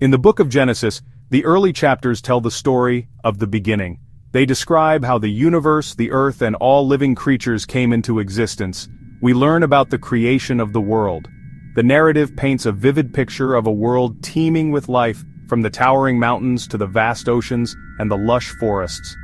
In the book of Genesis, the early chapters tell the story of the beginning. They describe how the universe, the earth, and all living creatures came into existence. We learn about the creation of the world. The narrative paints a vivid picture of a world teeming with life, from the towering mountains to the vast oceans and the lush forests.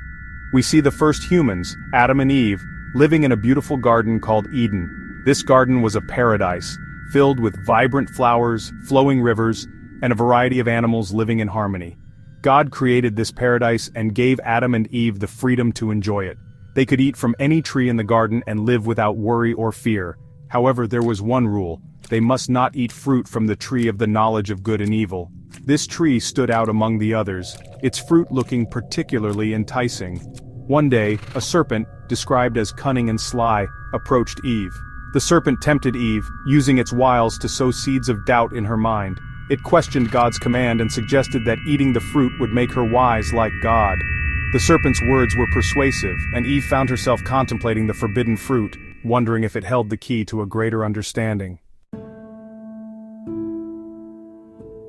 We see the first humans, Adam and Eve, living in a beautiful garden called Eden. This garden was a paradise, filled with vibrant flowers, flowing rivers, and a variety of animals living in harmony. God created this paradise and gave Adam and Eve the freedom to enjoy it. They could eat from any tree in the garden and live without worry or fear. However, there was one rule: they must not eat fruit from the tree of the knowledge of good and evil. This tree stood out among the others, its fruit looking particularly enticing. One day, a serpent, described as cunning and sly, approached Eve. The serpent tempted Eve, using its wiles to sow seeds of doubt in her mind. It questioned God's command and suggested that eating the fruit would make her wise like God. The serpent's words were persuasive, and Eve found herself contemplating the forbidden fruit, wondering if it held the key to a greater understanding.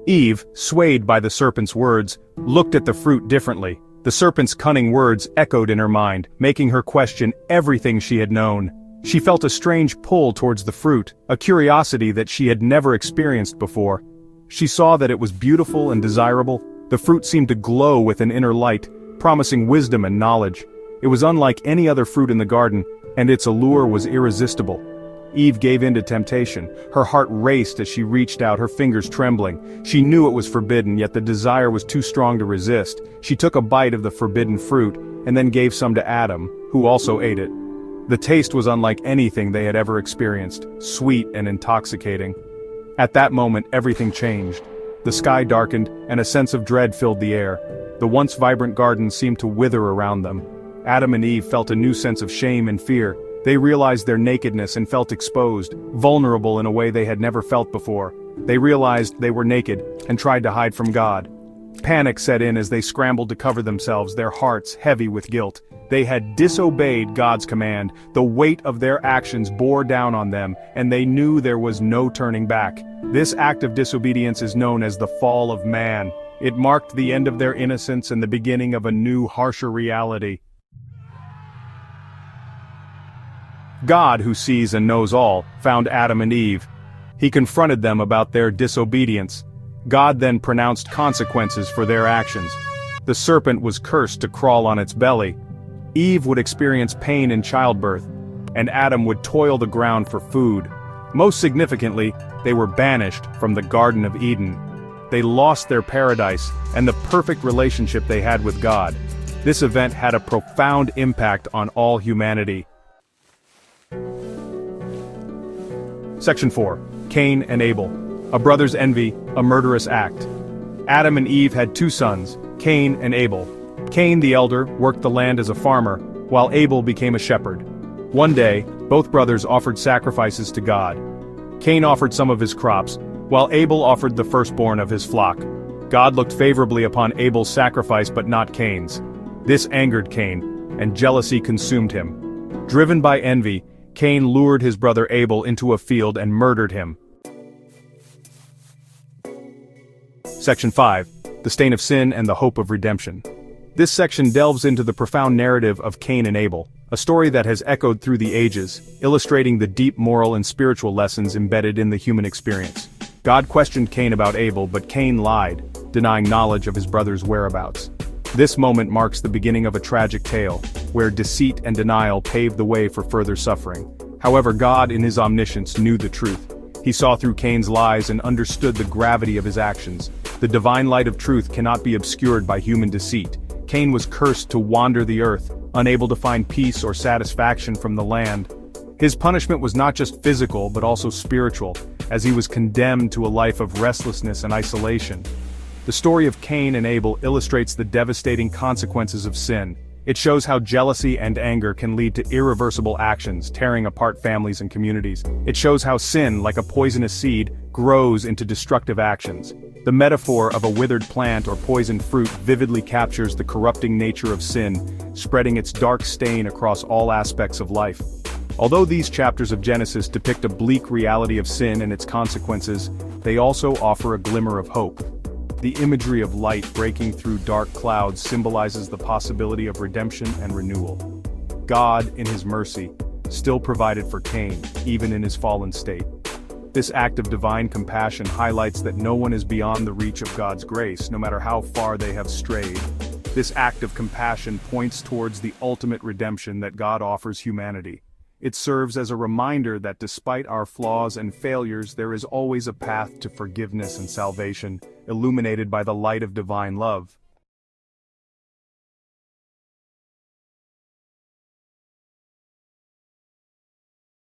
Eve, swayed by the serpent's words, looked at the fruit differently. The serpent's cunning words echoed in her mind, making her question everything she had known. She felt a strange pull towards the fruit, a curiosity that she had never experienced before. She saw that it was beautiful and desirable. The fruit seemed to glow with an inner light, promising wisdom and knowledge. It was unlike any other fruit in the garden, and its allure was irresistible. Eve gave in to temptation. Her heart raced as she reached out, her fingers trembling. She knew it was forbidden, yet the desire was too strong to resist. She took a bite of the forbidden fruit, and then gave some to Adam, who also ate it. The taste was unlike anything they had ever experienced, sweet and intoxicating. At that moment, everything changed. The sky darkened, and a sense of dread filled the air. The once vibrant garden seemed to wither around them. Adam and Eve felt a new sense of shame and fear. They realized their nakedness and felt exposed, vulnerable in a way they had never felt before. They realized they were naked, and tried to hide from God. Panic set in as they scrambled to cover themselves, their hearts heavy with guilt. They had disobeyed God's command. The weight of their actions bore down on them, and they knew there was no turning back. This act of disobedience is known as the fall of man. It marked the end of their innocence and the beginning of a new, harsher reality. God, who sees and knows all, found Adam and Eve. He confronted them about their disobedience. God then pronounced consequences for their actions. The serpent was cursed to crawl on its belly. Eve would experience pain in childbirth, and Adam would toil the ground for food. Most significantly, they were banished from the Garden of Eden. They lost their paradise and the perfect relationship they had with God. This event had a profound impact on all humanity. Section 4. Cain and Abel. A brother's envy, a murderous act. Adam and Eve had two sons, Cain and Abel. Cain, the elder, worked the land as a farmer, while Abel became a shepherd. One day, both brothers offered sacrifices to God. Cain offered some of his crops, while Abel offered the firstborn of his flock. God looked favorably upon Abel's sacrifice but not Cain's. This angered Cain, and jealousy consumed him. Driven by envy, Cain lured his brother Abel into a field and murdered him. Section 5. The Stain of Sin and the Hope of Redemption. This section delves into the profound narrative of Cain and Abel, a story that has echoed through the ages, illustrating the deep moral and spiritual lessons embedded in the human experience. God questioned Cain about Abel, but Cain lied, denying knowledge of his brother's whereabouts. This moment marks the beginning of a tragic tale, where deceit and denial paved the way for further suffering. However, God, in his omniscience, knew the truth. He saw through Cain's lies and understood the gravity of his actions. The divine light of truth cannot be obscured by human deceit. Cain was cursed to wander the earth, unable to find peace or satisfaction from the land. His punishment was not just physical but also spiritual, as he was condemned to a life of restlessness and isolation. The story of Cain and Abel illustrates the devastating consequences of sin. It shows how jealousy and anger can lead to irreversible actions, tearing apart families and communities. It shows how sin, like a poisonous seed, grows into destructive actions. The metaphor of a withered plant or poisoned fruit vividly captures the corrupting nature of sin, spreading its dark stain across all aspects of life. Although these chapters of Genesis depict a bleak reality of sin and its consequences, they also offer a glimmer of hope. The imagery of light breaking through dark clouds symbolizes the possibility of redemption and renewal. God, in his mercy, still provided for Cain, even in his fallen state. This act of divine compassion highlights that no one is beyond the reach of God's grace, no matter how far they have strayed. This act of compassion points towards the ultimate redemption that God offers humanity. It serves as a reminder that despite our flaws and failures, there is always a path to forgiveness and salvation, illuminated by the light of divine love.